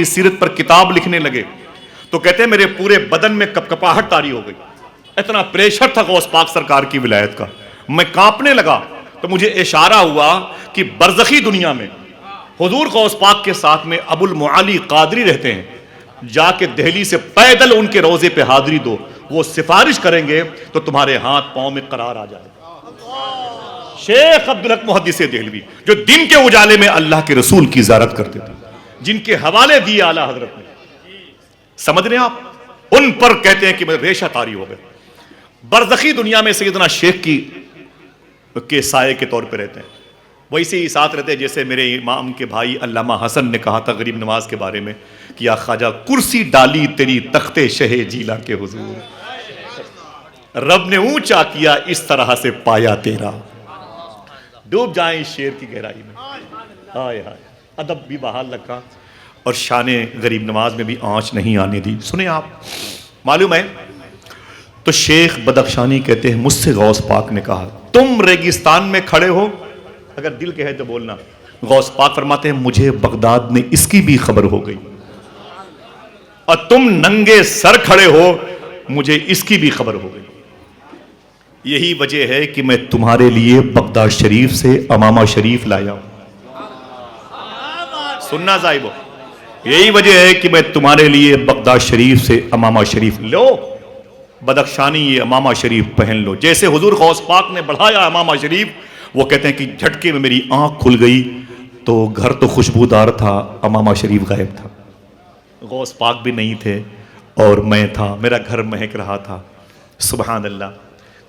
سیرت پر کتاب لکھنے لگے تو کہتے ہیں میرے پورے بدن میں کپکپاہٹ طاری ہو گئی، اتنا پریشر تھا غوث پاک سرکار کی ولایت کا، میں کانپنے لگا تو مجھے اشارہ ہوا کہ برزخی دنیا میں حضور غوث پاک کے ساتھ میں ابو المعالی قادری رہتے ہیں، جا کے دہلی سے پیدل ان کے روضے پہ حاضری دو، وہ سفارش کریں گے تو تمہارے ہاتھ پاؤں میں قرار آ جائے گا۔ شیخ عبدالحق محدث دہلوی جو دن کے اجالے میں اللہ کے رسول کی زیارت کرتے تھے، جن کے حوالے دیے اعلیٰ حضرت نے، سمجھ رہے ہیں آپ، ان پر کہتے ہیں کہ میں ریشہ طاری ہو گئے۔ برزخی دنیا میں سیدنا شیخ کے سائے کے طور پہ رہتے ہیں، ویسے ہی ساتھ رہتے ہیں جیسے میرے امام کے بھائی علامہ حسن نے کہا تھا غریب نواز کے بارے میں کہ یا خواجہ کرسی ڈالی تیری تخت شہ جیلا کے حضور، رب نے اونچا کیا اس طرح سے پایا تیرا، ڈوب جائیں اس شعر کی گہرائی میں۔ ہائے ہائے، ادب بھی بحال رکھا اور شان غریب نواز میں بھی آنچ نہیں آنے دی۔ سنیں آپ، معلوم ہے تو شیخ بدخشانی کہتے ہیں مجھ سے غوث پاک نے کہا تم ریگستان میں کھڑے ہو، اگر دل کے ہے تو بولنا، غوث پاک فرماتے ہیں مجھے بغداد میں اس کی بھی خبر ہو گئی، اور تم ننگے سر کھڑے ہو مجھے اس کی بھی خبر ہو گئی، یہی وجہ ہے کہ میں تمہارے لیے بغداد شریف سے امامہ شریف لایا ہوں۔ سننا صاحبو، یہی وجہ ہے کہ میں تمہارے لیے بغداد شریف سے امامہ شریف لو، بدخشانی یہ امامہ شریف پہن لو۔ جیسے حضور غوث پاک نے بڑھایا امامہ شریف، وہ کہتے ہیں کہ جھٹکے میں میری آنکھ کھل گئی تو گھر تو خوشبودار تھا، امامہ شریف غائب تھا، غوث پاک بھی نہیں تھے اور میں تھا، میرا گھر مہک رہا تھا۔ سبحان اللہ۔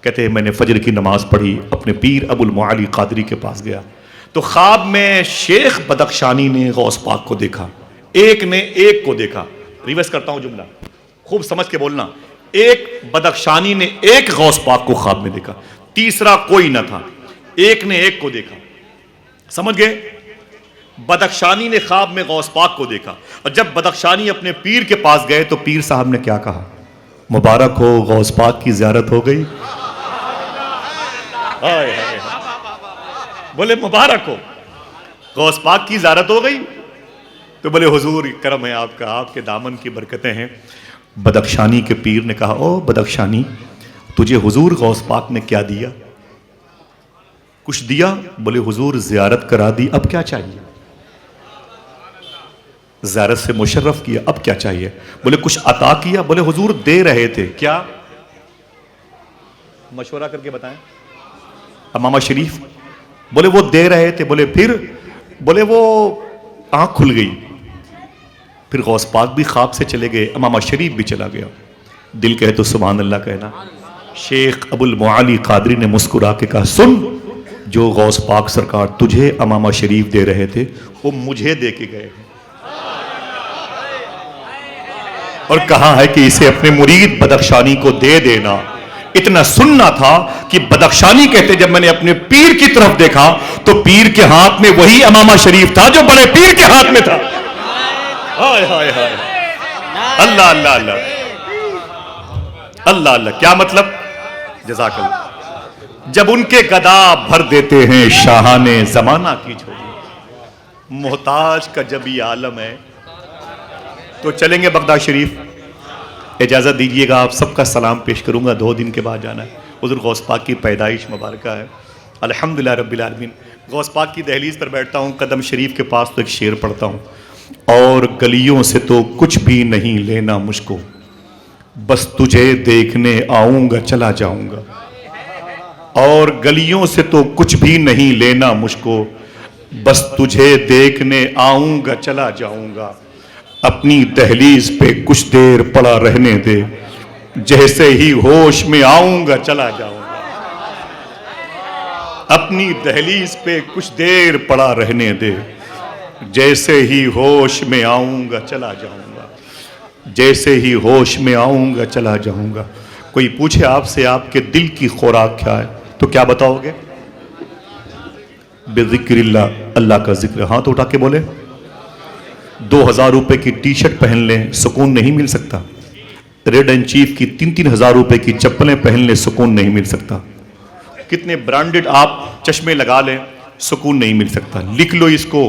کہتے ہیں میں نے فجر کی نماز پڑھی، اپنے پیر ابو المعالی قادری کے پاس گیا تو خواب میں شیخ بدخشانی نے غوث پاک کو دیکھا، ایک نے ایک کو دیکھا۔ ریورس کرتا ہوں جملہ، خوب سمجھ کے بولنا، ایک بدخشانی نے ایک غوث پاک کو خواب میں دیکھا، تیسرا کوئی نہ تھا، ایک نے ایک کو دیکھا، سمجھ گئے؟ بدخشانی نے خواب میں غوث پاک کو دیکھا، اور جب بدخشانی اپنے پیر کے پاس گئے تو پیر صاحب نے کیا کہا؟ مبارک ہو، غوث پاک کی زیارت ہو گئی۔ بولے مبارک ہو، غوث پاک کی زیارت ہو گئی؟ تو بولے حضور کرم ہے آپ کا، آپ کے دامن کی برکتیں ہیں۔ بدخشانی کے پیر نے کہا او بدخشانی، تجھے حضور غوث پاک نے کیا دیا؟ کچھ دیا؟ بولے حضور زیارت کرا دی، اب کیا چاہیے؟ زیارت سے مشرف کیا، اب کیا چاہیے؟ بولے کچھ عطا کیا؟ بولے حضور دے رہے تھے، کیا؟ مشورہ کر کے بتائیں۔ امامہ شریف؟ بولے وہ دے رہے تھے، بولے پھر؟ بولے وہ آنکھ کھل گئی، پھر غوث پاک بھی خواب سے چلے گئے، امامہ شریف بھی چلا گیا۔ دل کہے تو سبحان اللہ کہنا۔ شیخ ابو المعالی قادری نے مسکرا کے کہا سن، جو غوث پاک سرکار تجھے امامہ شریف دے رہے تھے وہ مجھے دے کے گئے ہیں، اور کہا ہے کہ اسے اپنے مرید بدخشانی کو دے دینا۔ اتنا سننا تھا کہ بدخشانی کہتے جب میں نے اپنے پیر کی طرف دیکھا تو پیر کے ہاتھ میں وہی امامہ شریف تھا جو بڑے پیر کے ہاتھ میں تھا۔ ہائے ہائے ہائے، اللہ اللہ اللہ اللہ اللہ، کیا مطلب؟ جزاک اللہ۔ جب ان کے گدا بھر دیتے ہیں شاہان زمانہ کی جھولی، محتاج کا جب یہ عالم ہے تو چلیں گے بغداد شریف۔ اجازت دیجئے گا، آپ سب کا سلام پیش کروں گا، 2 دن کے بعد جانا ہے، حضور غوث پاک کی پیدائش مبارکہ ہے، الحمدللہ رب العالمین۔ غوث پاک کی دہلیز پر بیٹھتا ہوں، قدم شریف کے پاس تو ایک شعر پڑھتا ہوں، اور گلیوں سے تو کچھ بھی نہیں لینا مجھ کو، بس تجھے دیکھنے آؤں گا چلا جاؤں گا، اور گلیوں سے تو کچھ بھی نہیں لینا مجھ کو، بس تجھے دیکھنے آؤں گا چلا جاؤں گا، اپنی دہلیز پہ کچھ دیر پڑا رہنے دے، جیسے ہی ہوش میں آؤں گا چلا جاؤں گا، اپنی دہلیز پہ کچھ دیر پڑا رہنے دے، جیسے ہی ہوش میں آؤں گا چلا جاؤں گا، جیسے ہی ہوش میں آؤں گا چلا جاؤں گا۔ کوئی پوچھے آپ سے آپ کے دل کی خوراک کیا ہے تو کیا بتاؤ گے؟ بذکر اللہ، اللہ کا ذکر۔ ہاتھ اٹھا کے بولے 2000 روپے کی ٹی شرٹ پہن لیں سکون نہیں مل سکتا، ریڈ اینڈ چیف کی 3,000 روپے کی چپلیں پہن لیں سکون نہیں مل سکتا، کتنے برانڈڈ آپ چشمے لگا لیں سکون نہیں مل سکتا۔ لکھ لو اس کو،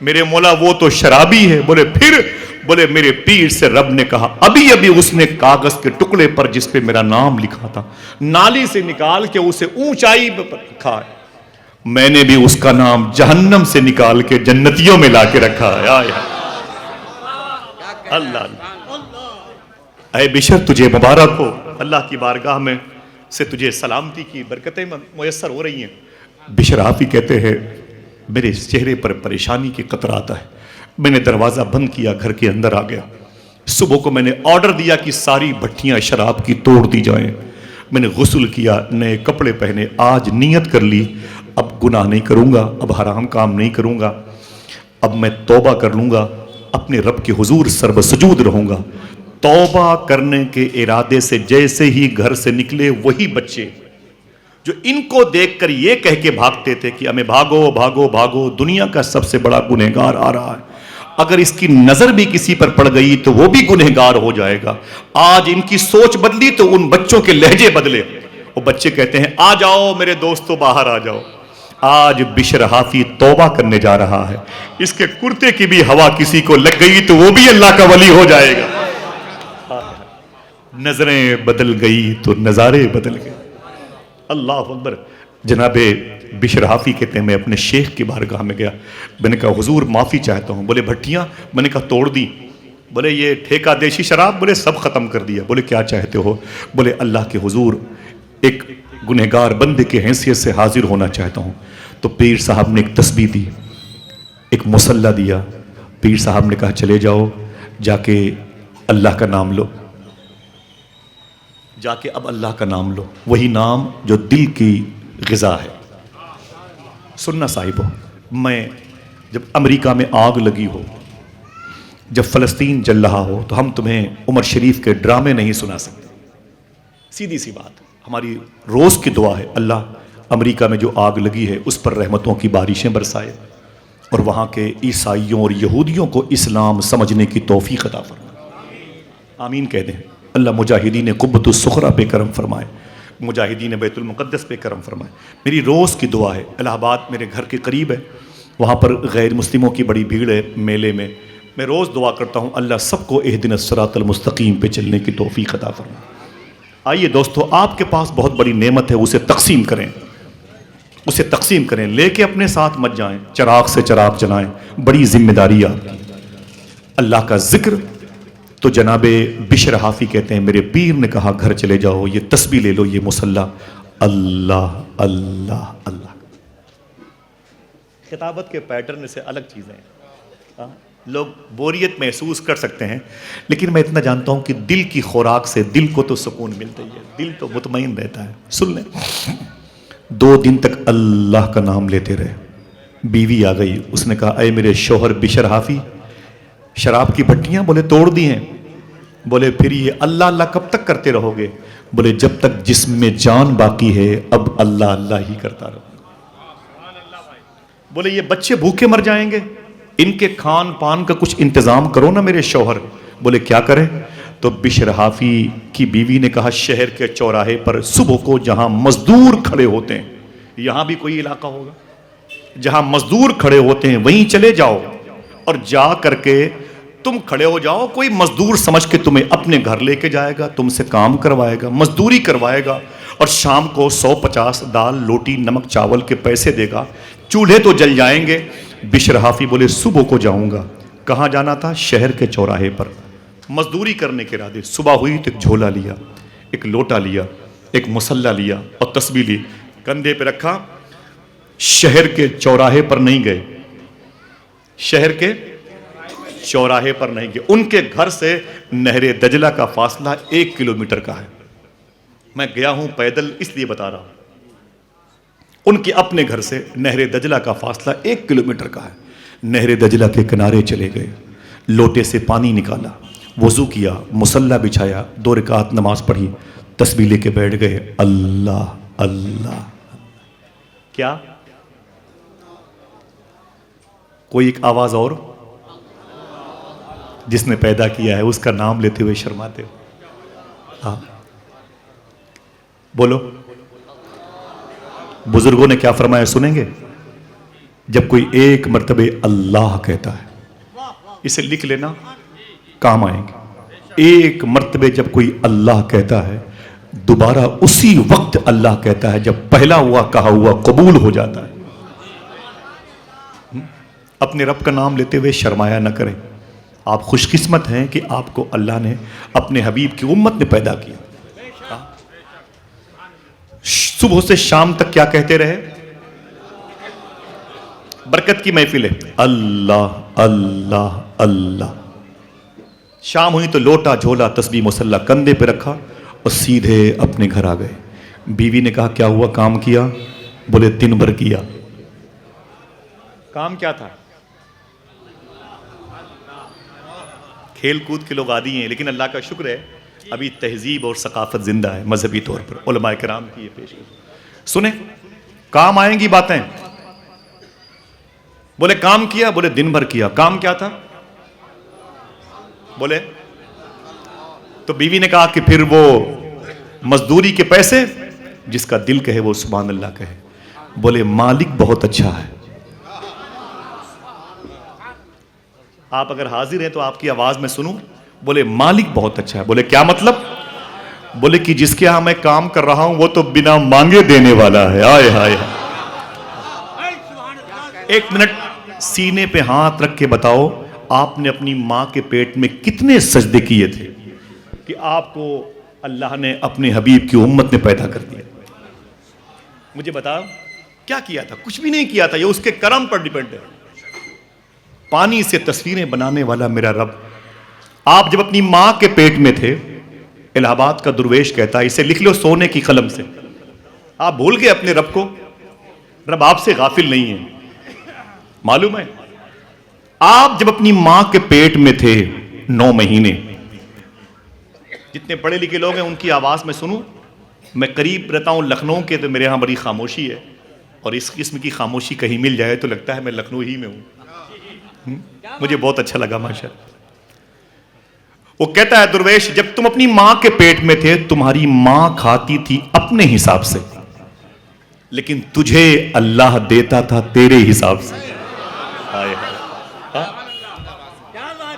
میرے مولا وہ تو شرابی ہے. بولے پھر؟ بولے میرے پیر سے رب نے کہا ابھی ابھی اس نے کاغذ کے ٹکڑے پر جس پہ میرا نام لکھا تھا نالی سے نکال کے اسے اونچائی پر رکھا ہے. میں نے بھی اس کا نام جہنم سے نکال کے جنتیوں میں لا کے رکھا ہے. اللہ اے بشر تجھے مبارک ہو. اللہ کی بارگاہ میں سے تجھے سلامتی کی برکتیں میسر ہو رہی ہیں. بشر آپ ہی کہتے ہیں میرے چہرے پر پریشانی کی قطرات ہے. میں نے دروازہ بند کیا, گھر کے اندر آ گیا. صبح کو میں نے آرڈر دیا کہ ساری بھٹیاں شراب کی توڑ دی جائیں. میں نے غسل کیا, نئے کپڑے پہنے, آج نیت کر لی اب گناہ نہیں کروں گا, اب حرام کام نہیں کروں گا, اب میں توبہ کر لوں گا, اپنے رب کے حضور سرب سجود رہوں گا. توبہ کرنے کے ارادے سے جیسے ہی گھر سے نکلے وہی بچے جو ان کو دیکھ کر یہ کہہ کے بھاگتے تھے کہ ہمیں بھاگو بھاگو بھاگو, دنیا کا سب سے بڑا گنہگار آ رہا ہے, اگر اس کی نظر بھی کسی پر پڑ گئی تو وہ بھی گنہگار ہو جائے گا. آج ان کی سوچ بدلی تو ان بچوں کے لہجے بدلے. وہ بچے کہتے ہیں آ جاؤ میرے دوستو باہر آ جاؤ. آج بشر حافی توبہ کرنے جا رہا ہے. اس کے کرتے کی بھی ہوا کسی کو لگ گئی تو وہ بھی اللہ کا ولی ہو جائے گا. نظریں بدل گئی تو نظارے بدل گئے. اللہ اکبر. جناب بشر حافی کہتے ہیں میں اپنے شیخ کی بارگاہ میں گیا. میں نے کہا حضور معافی چاہتا ہوں. بولے بھٹیاں؟ میں نے کہا توڑ دی. بولے یہ ٹھیکہ دیشی شراب؟ بولے سب ختم کر دیا. بولے کیا چاہتے ہو؟ بولے اللہ کے حضور ایک گنہگار بندے کے حیثیت سے حاضر ہونا چاہتا ہوں. تو پیر صاحب نے ایک تسبیح دی, ایک مصلی دیا. پیر صاحب نے کہا چلے جاؤ جا کے اللہ کا نام لو, جا کے اب اللہ کا نام لو, وہی نام جو دل کی غذا ہے. سننا صاحب, میں جب امریکہ میں آگ لگی ہو, جب فلسطین جل رہا ہو, تو ہم تمہیں عمر شریف کے ڈرامے نہیں سنا سکتے. سیدھی سی بات. ہماری روز کی دعا ہے اللہ امریکہ میں جو آگ لگی ہے اس پر رحمتوں کی بارشیں برسائے اور وہاں کے عیسائیوں اور یہودیوں کو اسلام سمجھنے کی توفیق عطا فرمائے. آمین کہہ دیں. اللہ مجاہدین قبۃ الصخرہ پہ کرم فرمائے, مجاہدین بیت المقدس پہ کرم فرمائے. میری روز کی دعا ہے. الہ آباد میرے گھر کے قریب ہے, وہاں پر غیر مسلموں کی بڑی بھیڑ ہے میلے میں. میں روز دعا کرتا ہوں اللہ سب کو اہدنا الصراط المستقیم پہ چلنے کی توفیق عطا فرمائے. آئیے دوستو, آپ کے پاس بہت بڑی نعمت ہے, اسے تقسیم کریں, اسے تقسیم کریں. لے کے اپنے ساتھ مت جائیں, چراغ سے چراغ جلائیں. بڑی ذمہ داری ہے آپ کی. اللہ کا ذکر. تو جناب بشر حافی کہتے ہیں میرے پیر نے کہا گھر چلے جاؤ, یہ تسبیح لے لو, یہ مصلی, اللہ اللہ اللہ. خطابت کے پیٹرن سے الگ چیزیں ہیں. لوگ بوریت محسوس کر سکتے ہیں, لیکن میں اتنا جانتا ہوں کہ دل کی خوراک سے دل کو تو سکون ملتا ہی ہے, دل تو مطمئن رہتا ہے. سن لیں. 2 دن تک اللہ کا نام لیتے رہے. بیوی آ گئی, اس نے کہا اے میرے شوہر بشر حافی, شراب کی بھٹیاں؟ بولے توڑ دی ہیں. بولے پھر یہ اللہ اللہ کب تک کرتے رہو گے؟ بولے جب تک جسم میں جان باقی ہے اب اللہ اللہ ہی کرتا رہو. بولے یہ بچے بھوکے مر جائیں گے, ان کے کھان پان کا کچھ انتظام کرو نا میرے شوہر. بولے کیا کریں؟ تو بشر حافی کی بیوی نے کہا شہر کے چوراہے پر صبح کو جہاں مزدور کھڑے ہوتے ہیں, یہاں بھی کوئی علاقہ ہوگا جہاں مزدور کھڑے ہوتے ہیں, وہیں چلے جاؤ اور جا کر کے تم کھڑے ہو جاؤ. کوئی مزدور سمجھ کے تمہیں اپنے گھر لے کے جائے گا, تم سے کام کروائے گا, مزدوری کروائے گا, اور شام کو 150 دال روٹی نمک چاول کے پیسے دے گا. چولہے تو جل جائیں گے. بشر حافی بولے صبح کو جاؤں گا. کہاں جانا تھا؟ شہر کے چوراہے پر مزدوری کرنے کے ارادے. صبح ہوئی تو ایک جھولا لیا, ایک لوٹا لیا, ایک مصلی لیا اور تسبیح لی, کندھے پہ رکھا. شہر کے چوراہے پر نہیں گئے, شہر کے چوراہے پر نہیں گئے. ان کے گھر سے نہر دجلہ کا فاصلہ 1 کلومیٹر کا ہے. میں گیا ہوں پیدل اس لیے بتا رہا ہوں. ان کے اپنے گھر سے نہر دجلہ کا فاصلہ 1 کلومیٹر کا ہے. نہر دجلہ کے کنارے چلے گئے, لوٹے سے پانی نکالا, وضو کیا, مصلی بچھایا, 2 رکعت نماز پڑھی, تسبیح لے کے بیٹھ گئے. اللہ اللہ. کیا کوئی ایک آواز اور؟ جس نے پیدا کیا ہے اس کا نام لیتے ہوئے شرماتے ہو. ہاں بولو. بزرگوں نے کیا فرمایا سنیں گے؟ جب کوئی ایک مرتبہ اللہ کہتا ہے، اسے لکھ لینا، کام آئیں گے۔ ایک مرتبہ جب کوئی اللہ کہتا ہے، دوبارہ اسی وقت اللہ کہتا ہے جب پہلا ہوا کہا ہوا قبول ہو جاتا ہے۔ اپنے رب کا نام لیتے ہوئے شرمایا نہ کریں۔ آپ خوش قسمت ہیں کہ آپ کو اللہ نے اپنے حبیب کی امت نے پیدا کیا۔ صبح سے شام تک کیا کہتے رہے؟ برکت کی محفل ہے، اللہ اللہ اللہ۔ شام ہوئی تو لوٹا جھولا تسبیح مصلی کندھے پہ رکھا اور سیدھے اپنے گھر آ گئے۔ بیوی نے کہا کیا ہوا، کام کیا؟ بولے دن بھر کیا۔ کام کیا تھا؟ کھیل کود کے لوگ عادی ہیں، لیکن اللہ کا شکر ہے ابھی تہذیب اور ثقافت زندہ ہے مذہبی طور پر۔ علماء کرام کی یہ پیش سنیں، کام آئیں گی باتیں۔ بولے کام کیا؟ بولے دن بھر کیا۔ کام کیا تھا؟ بولے تو بیوی نے کہا کہ پھر وہ مزدوری کے پیسے، جس کا دل کہے وہ سبحان اللہ کہے۔ بولے مالک بہت اچھا ہے۔ آپ اگر حاضر ہیں تو آپ کی آواز میں سنوں۔ بولے مالک بہت اچھا ہے۔ بولے کیا مطلب؟ بولے کہ جس کے ہاں میں کام کر رہا ہوں وہ تو بنا مانگے دینے والا ہے۔ آئے ہائے۔ ایک منٹ سینے پہ ہاتھ رکھ کے بتاؤ، آپ نے اپنی ماں کے پیٹ میں کتنے سجدے کیے تھے کہ آپ کو اللہ نے اپنے حبیب کی امت نے پیدا کر دیا؟ مجھے بتاؤ کیا کیا تھا؟ کچھ بھی نہیں کیا تھا، یہ اس کے کرم پر ڈیپینڈ ہے۔ پانی سے تصویریں بنانے والا میرا رب، آپ جب اپنی ماں کے پیٹ میں تھے، الہ آباد کا درویش کہتا ہے، اسے لکھ لو سونے کی قلم سے، آپ بھول گئے اپنے رب کو؟ رب آپ سے غافل نہیں ہے، معلوم ہے؟ آپ جب اپنی ماں کے پیٹ میں تھے 9 مہینے، جتنے پڑھے لکھے لوگ ہیں ان کی آواز میں سنوں۔ میں قریب رہتا ہوں لکھنؤ کے، تو میرے ہاں بڑی خاموشی ہے، اور اس قسم کی خاموشی کہیں مل جائے تو لگتا ہے میں لکھنؤ ہی میں ہوں۔ مجھے بہت اچھا لگا ماشاءاللہ۔ وہ کہتا ہے درویش، جب تم اپنی ماں کے پیٹ میں تھے تمہاری ماں کھاتی تھی اپنے حساب سے، لیکن تجھے اللہ دیتا تھا تیرے حساب سے۔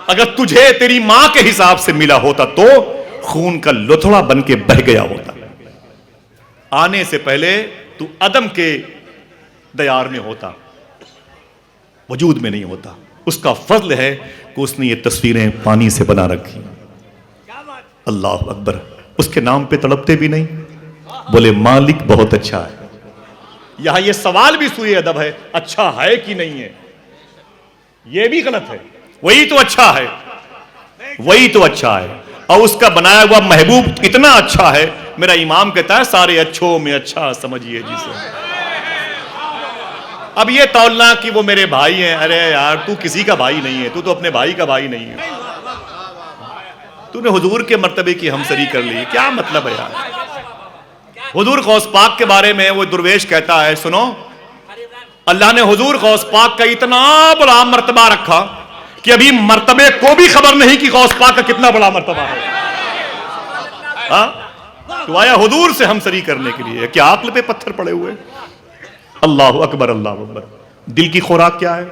اگر تجھے تیری ماں کے حساب سے ملا ہوتا تو خون کا لتھڑا بن کے بہ گیا ہوتا۔ آنے سے پہلے تو عدم کے دیار میں ہوتا، وجود میں نہیں ہوتا۔ اس کا فضل ہے کہ اس نے یہ تصویریں پانی سے بنا رکھی۔ اللہ اکبر۔ اس کے نام پہ تڑپتے بھی نہیں؟ بولے مالک بہت اچھا ہے۔ یہاں یہ سوال بھی سوئے ادب ہے، اچھا ہے کہ نہیں ہے؟ یہ بھی غلط ہے۔ وہی تو اچھا ہے، وہی تو اچھا ہے، اور اس کا بنایا ہوا محبوب اتنا اچھا ہے، میرا امام کہتا ہے سارے اچھوں میں اچھا سمجھیے جسے۔ اب یہ تولنا کہ وہ میرے بھائی ہیں، ارے یار تو کسی کا بھائی نہیں ہے، تو اپنے بھائی کا بھائی نہیں ہے، تو نے حضور کے مرتبے کی ہمسری کر لی، کیا مطلب ہے یار؟ حضور غوث پاک کے بارے میں وہ درویش کہتا ہے، سنو، اللہ نے حضور غوث پاک کا اتنا بڑا مرتبہ رکھا کہ ابھی مرتبے کو بھی خبر نہیں کہ غوث پاک کا کتنا بڑا مرتبہ ہے۔ تو آیا حضور سے ہمسری کرنے کے لیے، کیا عقل پہ پتھر پڑے ہوئے؟ اللہ اکبر، اللہ اکبر۔ دل کی خوراک کیا ہے؟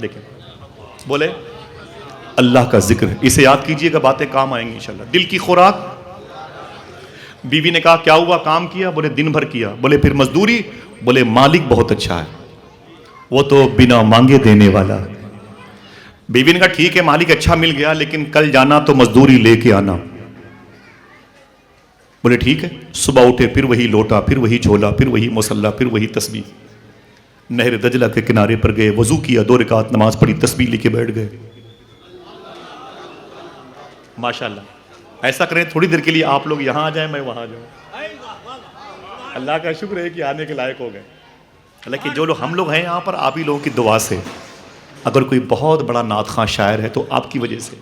دیکھیں، بولے اللہ کا ذکر، اسے یاد کیجئے گا، باتیں کام آئیں گی انشاءاللہ۔ دل کی خوراک۔ بیوی نے کہا کیا ہوا، کام کیا؟ بولے دن بھر کیا۔ بولے پھر مزدوری؟ بولے مالک بہت اچھا ہے، وہ تو بنا مانگے دینے والا۔ بیوی نے کہا ٹھیک ہے مالک اچھا مل گیا، لیکن کل جانا تو مزدوری لے کے آنا۔ بولے ٹھیک ہے۔ صبح اٹھے، پھر وہی لوٹا، پھر وہی جھولا، پھر وہی مصلی، پھر وہی تسبیح۔ نہر دجلہ کے کنارے پر گئے، وضو کیا، 2 رکعت نماز پڑھی، تسبیح لے کے بیٹھ گئے۔ ماشاءاللہ ایسا کریں تھوڑی دیر کے لیے آپ لوگ یہاں آ جائیں، میں وہاں جاؤں۔ اللہ کا شکر ہے کہ آنے کے لائق ہو گئے۔ حالانکہ جو لوگ ہم لوگ ہیں یہاں پر، آپ ہی لوگوں کی دعا سے، اگر کوئی بہت بڑا نعت خواں شاعر ہے تو آپ کی وجہ سے،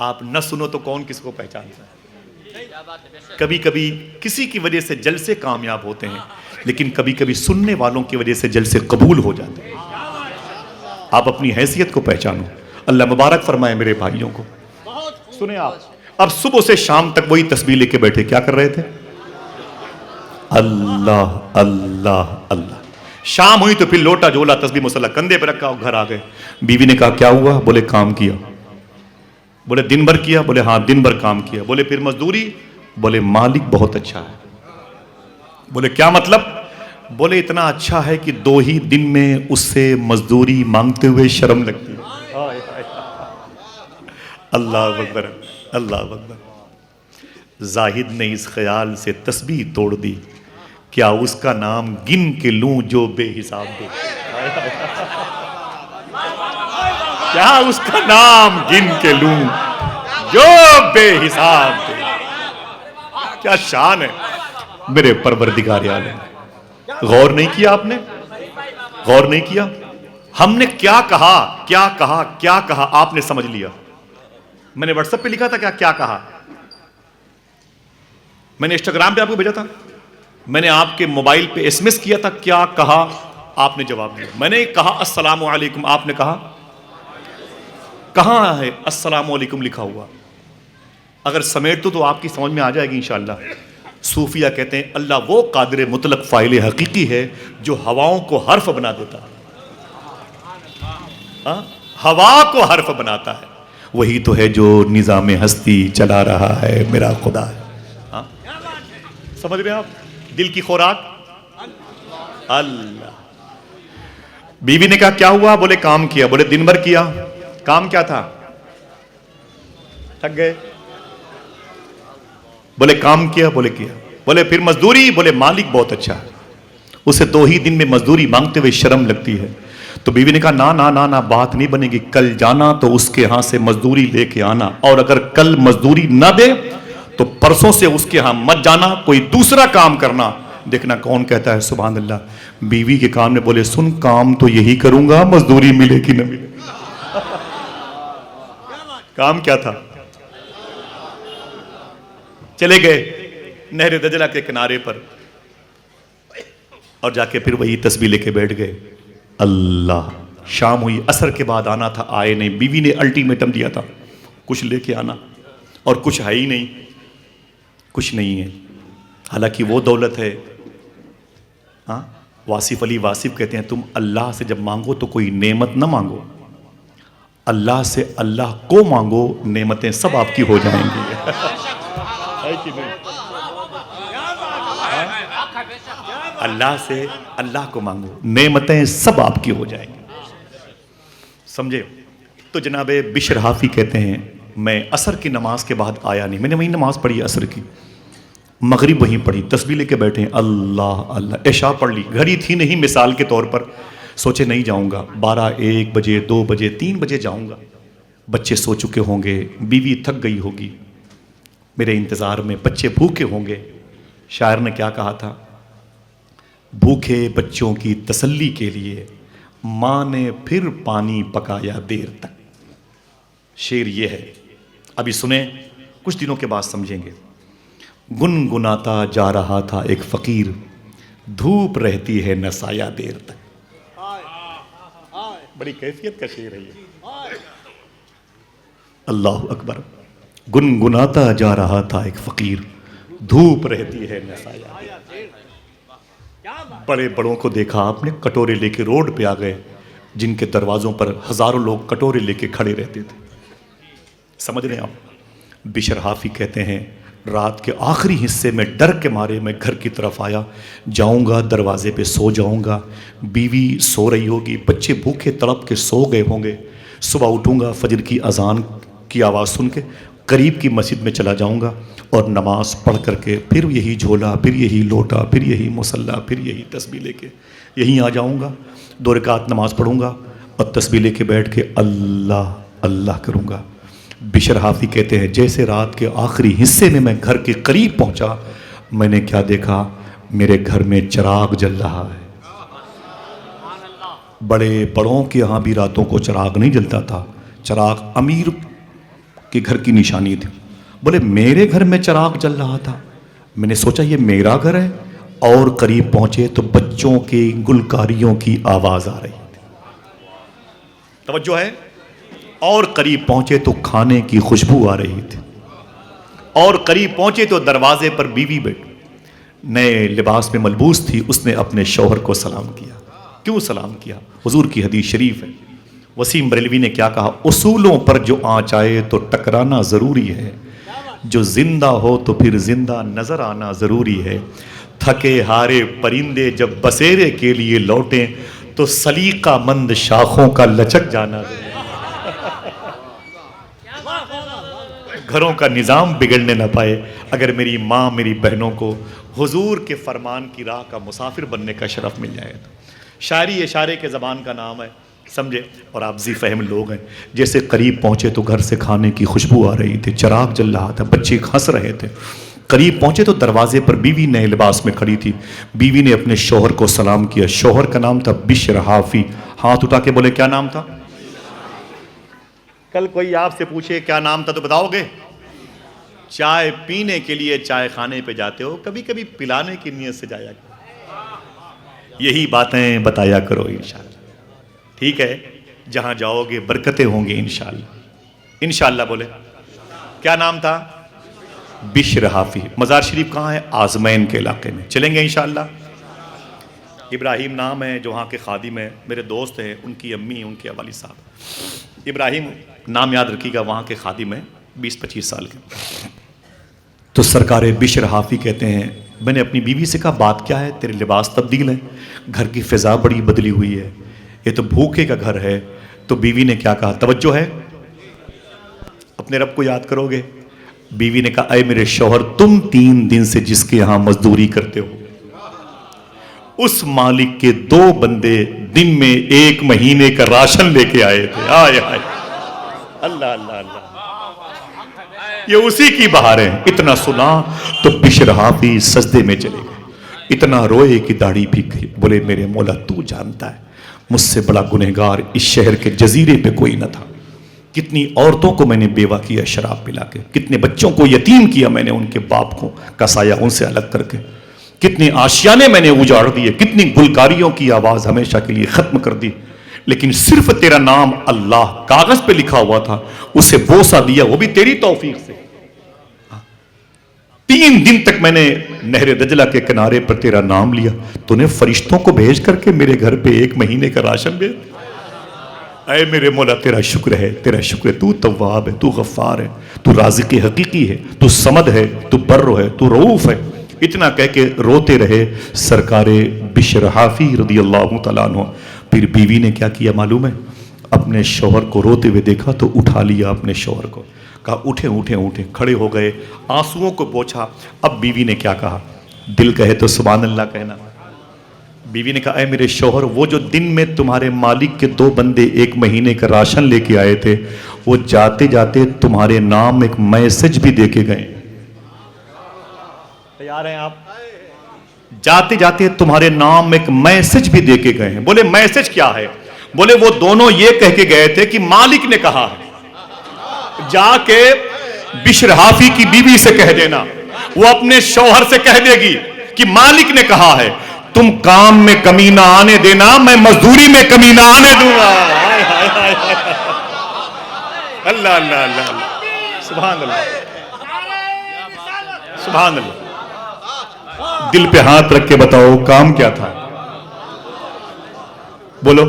آپ نہ سنو تو کون کس کو پہچانتا ہے؟ کبھی کبھی کسی کی وجہ سے جلسے کامیاب ہوتے ہیں، لیکن کبھی کبھی سننے والوں کی وجہ سے جلسے قبول ہو جاتے ہیں۔ آپ اپنی حیثیت کو پہچانو، اللہ مبارک فرمائے میرے بھائیوں کو۔ سنیں آپ، اب صبح سے شام تک وہی تسبیح لے کے بیٹھے، کیا کر رہے تھے؟ اللہ اللہ اللہ۔ شام ہوئی تو پھر لوٹا جولا تسبیح مصلی کندھے پہ رکھا اور گھر آ گئے. بیوی نے کہا کیا ہوا؟ بولے کام کیا. بولے دن بھر کیا؟ بولے ہاں دن بھر کام کیا. بولے پھر مزدوری؟ بولے مالک بہت اچھا ہے. بولے کیا مطلب؟ بولے اتنا اچھا ہے کہ 2 ہی دن میں اس سے مزدوری مانگتے ہوئے شرم لگتی ہے. اللہ اکبر اللہ اکبر. زاہد نے اس خیال سے تسبیح توڑ دی، کیا اس کا نام گن کے لوں جو بے حساب دے. کیا اس کا نام گن کے لوں جو بے حساب دے. کیا شان ہے میرے پروردگار عالم. غور نہیں کیا آپ نے؟ غور نہیں کیا؟ ہم نے کیا کہا کیا کہا کیا کہا آپ نے سمجھ لیا. میں نے واٹس ایپ پہ لکھا تھا کیا کہا، میں نے انسٹاگرام پہ آپ کو بھیجا تھا، میں نے آپ کے موبائل پہ ایس ایم ایس کیا تھا کیا کہا، آپ نے جواب دیا. میں نے کہا السلام علیکم، آپ نے کہا کہاں ہے السلام علیکم لکھا ہوا؟ اگر سمیٹ تو آپ کی سمجھ میں آ جائے گی انشاءاللہ. صوفیہ کہتے ہیں اللہ وہ قادر مطلق فاعل حقیقی ہے جو ہواؤں کو حرف بنا دیتا ہے. ہوا کو حرف بناتا ہے، وہی تو ہے جو نظام ہستی چلا رہا ہے میرا خدا ہے. سمجھ رہے ہیں آپ دل کی خوراک؟ اللہ. بیوی نے کہا کیا ہوا؟ بولے کام کیا. بولے دن بھر کیا. کام کیا تھا؟ تھک گئے. بولے کام کیا. بولے کیا. بولے پھر مزدوری؟ بولے مالک بہت اچھا ہے، اسے 2 ہی دن میں مزدوری مانگتے ہوئے شرم لگتی ہے. تو بیوی نے کہا نا نا نا نا بات نہیں بنے گی، کل جانا تو اس کے ہاں سے مزدوری لے کے آنا، اور اگر کل مزدوری نہ دے تو پرسوں سے اس کے ہاں مت جانا، کوئی دوسرا کام کرنا. دیکھنا کون کہتا ہے سبحان اللہ. بیوی کے کام نے بولے سن کام تو یہی کروں گا، مزدوری ملے کہ نہ ملے. کام کیا تھا؟ چلے گئے نہر دجلہ کے کنارے پر اور جا کے پھر وہی تسبیح لے کے بیٹھ گئے. اللہ. شام ہوئی، عصر کے بعد آنا تھا، آئے نہیں. بیوی نے الٹیمیٹم دیا تھا کچھ لے کے آنا، اور کچھ ہے ہی نہیں، کچھ نہیں ہے. حالانکہ وہ دولت ہے. ہاں واصف علی واصف کہتے ہیں تم اللہ سے جب مانگو تو کوئی نعمت نہ مانگو، اللہ سے اللہ کو مانگو، نعمتیں سب آپ کی ہو جائیں گی. اللہ سے اللہ کو مانگو، نعمتیں سب آپ کی ہو جائیں گی. سمجھے؟ تو جناب بشر حافی کہتے ہیں میں عصر کی نماز کے بعد آیا نہیں. میں نے وہیں نماز پڑھی عصر کی، مغرب وہیں پڑھی، تسبیح لے کے بیٹھے ہیں اللہ اللہ. عشاء پڑھ لی، گھڑی تھی نہیں مثال کے طور پر، سوچے نہیں جاؤں گا، 12 1 بجے 2 بجے 3 بجے جاؤں گا. بچے سو چکے ہوں گے، بیوی تھک گئی ہوگی میرے انتظار میں، بچے بھوکے ہوں گے. شاعر نے کیا کہا تھا؟ بھوکے بچوں کی تسلی کے لیے ماں نے پھر پانی پکایا دیر تک. شعر یہ ہے، ابھی سنیں کچھ دنوں کے بعد سمجھیں گے. گنگناتا جا رہا تھا ایک فقیر، دھوپ رہتی ہے نہ سایہ دیر تک. بڑی کیفیت کا شعر ہے یہ. اللہ اکبر. گنگناتا جا رہا تھا ایک فقیر، دھوپ رہتی ہے نہ سایہ. بڑے بڑوں کو دیکھا آپ نے کٹورے لے کے روڈ پہ آ گئے، جن کے دروازوں پر ہزاروں لوگ کٹورے لے کے کھڑے رہتے تھے. سمجھ رہے ہیں آپ؟ بشر حافی کہتے ہیں رات کے آخری حصے میں ڈر کے مارے میں گھر کی طرف آیا، جاؤں گا دروازے پہ سو جاؤں گا، بیوی سو رہی ہوگی، بچے بھوکے تڑپ کے سو گئے ہوں گے. صبح اٹھوں گا فجر کی اذان کی آواز سن کے قریب کی مسجد میں چلا جاؤں گا اور نماز پڑھ کر کے پھر یہی جھولا، پھر یہی لوٹا، پھر یہی مصلی، پھر یہی تسبیح لے کے یہیں آ جاؤں گا. 2 رکعت نماز پڑھوں گا اور تسبیح لے کے بیٹھ کے اللہ اللہ کروں گا. بشر حافی کہتے ہیں جیسے رات کے آخری حصے میں میں گھر کے قریب پہنچا، میں نے کیا دیکھا؟ میرے گھر میں چراغ جل رہا ہے. بڑے بڑوں کے ہاں بھی راتوں کو چراغ نہیں جلتا تھا، چراغ امیر کے گھر کی نشانی تھی. بولے میرے گھر میں چراغ جل رہا تھا. میں نے سوچا یہ میرا گھر ہے، اور قریب پہنچے تو بچوں کی گلکاریوں کی آواز آ رہی تھی. توجہ ہے؟ اور قریب پہنچے تو کھانے کی خوشبو آ رہی تھی، اور قریب پہنچے تو دروازے پر بیوی بیٹھی نئے لباس میں ملبوس تھی. اس نے اپنے شوہر کو سلام کیا. کیوں سلام کیا؟ حضور کی حدیث شریف ہے، وسیم بریلوی نے کیا کہا؟ اصولوں پر جو آنچ آئے تو ٹکرانا ضروری ہے، جو زندہ ہو تو پھر زندہ نظر آنا ضروری ہے، تھکے ہارے پرندے جب بسیرے کے لیے لوٹیں تو سلیقہ مند شاخوں کا لچک جانا ضروری ہے۔ گھروں کا نظام بگڑنے نہ پائے اگر میری ماں میری بہنوں کو حضور کے فرمان کی راہ کا مسافر بننے کا شرف مل جائے تو۔ شاعری اشارے کے زبان کا نام ہے، سمجھے؟ اور آپ ذی فہم لوگ ہیں، جیسے قریب پہنچے تو گھر سے کھانے کی خوشبو آ رہی تھی، چراغ جل رہا تھا، بچے ہنس رہے تھے۔ قریب پہنچے تو دروازے پر بیوی نئے لباس میں کھڑی تھی، بیوی نے اپنے شوہر کو سلام کیا، شوہر کا نام تھا بشر حافی، ہاتھ اٹھا کے بولے کیا نام تھا؟ کل کوئی آپ سے پوچھے کیا نام تھا تو بتاؤ گے؟ چائے پینے کے لیے چائے خانے پہ جاتے ہو، کبھی کبھی پلانے کی نیت سے جایا کرو، یہی باتیں بتایا کرو انشاءاللہ، ٹھیک ہے؟ جہاں جاؤ گے برکتیں ہوں گی انشاءاللہ، انشاءاللہ بولے۔ کیا نام تھا؟ بشر حافی۔ مزار شریف کہاں ہے؟ آزمین کے علاقے میں، چلیں گے انشاءاللہ۔ ابراہیم نام ہے جو وہاں کے خادم ہیں، میرے دوست ہیں، ان کی امی ان کے والد صاحب ابراہیم نام یاد رکھیے گا، وہاں کے خادم ہیں، 20-25 سال کے۔ تو سرکار بشر حافی کہتے ہیں میں نے اپنی بیوی سے کہا بات کیا ہے؟ تیرے لباس تبدیل ہیں، گھر کی فضا بڑی بدلی ہوئی ہے، یہ تو بھوکے کا گھر ہے۔ تو بیوی نے کیا کہا؟ توجہ ہے، اپنے رب کو یاد کرو گے۔ بیوی نے کہا اے میرے شوہر، تم 3 دن سے جس کے یہاں مزدوری کرتے ہو، اس مالک کے 2 بندے دن میں 1 مہینے کا راشن لے کے آئے تھے۔ آئے آئے اللہ اللہ اللہ، یہ اسی کی بہار ہے۔ اتنا سنا تو بشر حافی سجدے میں چلے گئے، اتنا روئے کہ داڑھی بھیگ گئی، بولے میرے مولا تو جانتا ہے مجھ سے بڑا گنہگار اس شہر کے جزیرے پہ کوئی نہ تھا، کتنی عورتوں کو میں نے بیوہ کیا شراب پلا کے، کتنے بچوں کو یتیم کیا میں نے ان کے باپ کو کا سایہ ان سے الگ کر کے، کتنے آشیانے میں نے اجاڑ دیے، کتنی گلکاریوں کی آواز ہمیشہ کے لیے ختم کر دی، لیکن صرف تیرا نام اللہ کاغذ پہ لکھا ہوا تھا، اسے بوسہ دیا، وہ بھی تیری توفیق سے۔ 3 دن تک میں نے نہر دجلہ کے کنارے پر تیرا نام لیا، تو نے فرشتوں کو بھیج کر کے میرے گھر پہ 1 مہینے کا راشن بھیج۔ اے میرے مولا تیرا شکر ہے، تیرا شکر ہے، تو تواب ہے، تو غفار ہے، تو رازق حقیقی ہے، تو صمد ہے، تو بر ہے، تو رؤوف ہے۔ اتنا کہہ کے روتے رہے سرکار بشر حافی رضی اللہ تعالیٰ عنہ۔ پھر بیوی نے کیا کیا معلوم ہے؟ اپنے شوہر کو روتے ہوئے دیکھا تو اٹھا لیا اپنے شوہر کو، کہا اٹھیں اٹھیں اٹھیں، کھڑے ہو گئے، آنسوؤں کو پوچھا۔ اب بیوی نے کیا کہا؟ دل کہے تو سبحان اللہ کہنا۔ بیوی نے کہا اے میرے شوہر، وہ جو دن میں تمہارے مالک کے 2 بندے 1 مہینے کا راشن لے کے آئے تھے، وہ جاتے جاتے تمہارے نام ایک میسج بھی دے کے گئے۔ تیار ہیں آپ؟ جاتے جاتے تمہارے نام ایک میسج بھی دے کے گئے ہیں۔ بولے میسج کیا ہے؟ بولے وہ دونوں یہ کہہ کے گئے تھے کہ مالک نے کہا ہے، جا کے بشر حافی کی بیوی سے کہہ دینا، وہ اپنے شوہر سے کہہ دے گی کہ مالک نے کہا ہے تم کام میں کمی نہ آنے دینا، میں مزدوری میں کمی نہ آنے دوں گا۔ اللہ اللہ اللہ سبحان اللہ سبحان اللہ۔ دل پہ ہاتھ رکھ کے بتاؤ کام کیا تھا؟ بولو،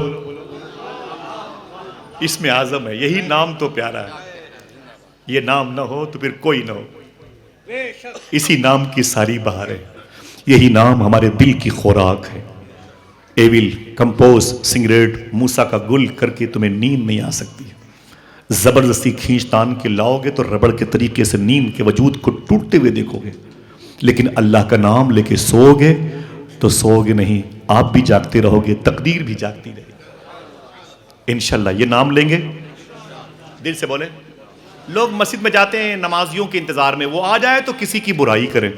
اسم اعظم ہے، یہی نام تو پیارا ہے، یہ نام نہ ہو تو پھر کوئی نہ ہو، اسی نام کی ساری بہار ہے، یہی نام ہمارے دل کی خوراک ہے۔ ایول کمپوز سگریٹ موسیٰ کا گل کر کے تمہیں نیند نہیں آ سکتی، زبردستی کھینچ تان کے لاؤ گے تو ربڑ کے طریقے سے نیند کے وجود کو ٹوٹتے ہوئے دیکھو گے، لیکن اللہ کا نام لے کے سو گے تو سو گے نہیں، آپ بھی جاگتے رہو گے، تقدیر بھی جاگتی رہے گی انشاءاللہ۔ یہ نام لیں گے دل سے بولیں۔ لوگ مسجد میں جاتے ہیں نمازیوں کے انتظار میں، وہ آ جائے تو کسی کی برائی کریں،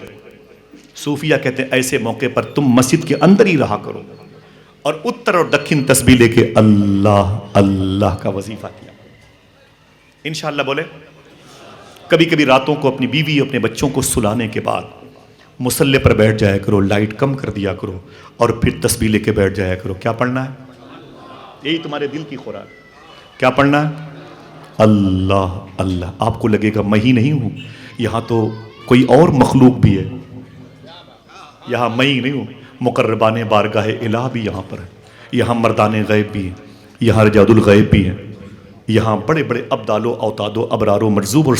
صوفیہ کہتے ہیں ایسے موقع پر تم مسجد کے اندر ہی رہا کرو اور اتر اور دکھن تسبیح لے کے اللہ اللہ کا وظیفہ کیا انشاءاللہ بولے۔ کبھی کبھی راتوں کو اپنی بیوی اپنے بچوں کو سلانے کے بعد مصلی پر بیٹھ جایا کرو، لائٹ کم کر دیا کرو اور پھر تسبیح لے کے بیٹھ جایا کرو۔ کیا پڑھنا ہے؟ یہی تمہارے دل کی خوراک۔ کیا پڑھنا ہے؟ اللہ اللہ۔ آپ کو لگے گا میں ہی نہیں ہوں، یہاں تو کوئی اور مخلوق بھی ہے، یہاں میں ہی نہیں ہوں، مقربان بارگاہ الہ بھی یہاں پر ہے، یہاں مردان غیب بھی ہیں، یہاں رجال الغیب بھی ہیں، یہاں بڑے بڑے ابدال و اوتاد و ابرار و مرزوب اور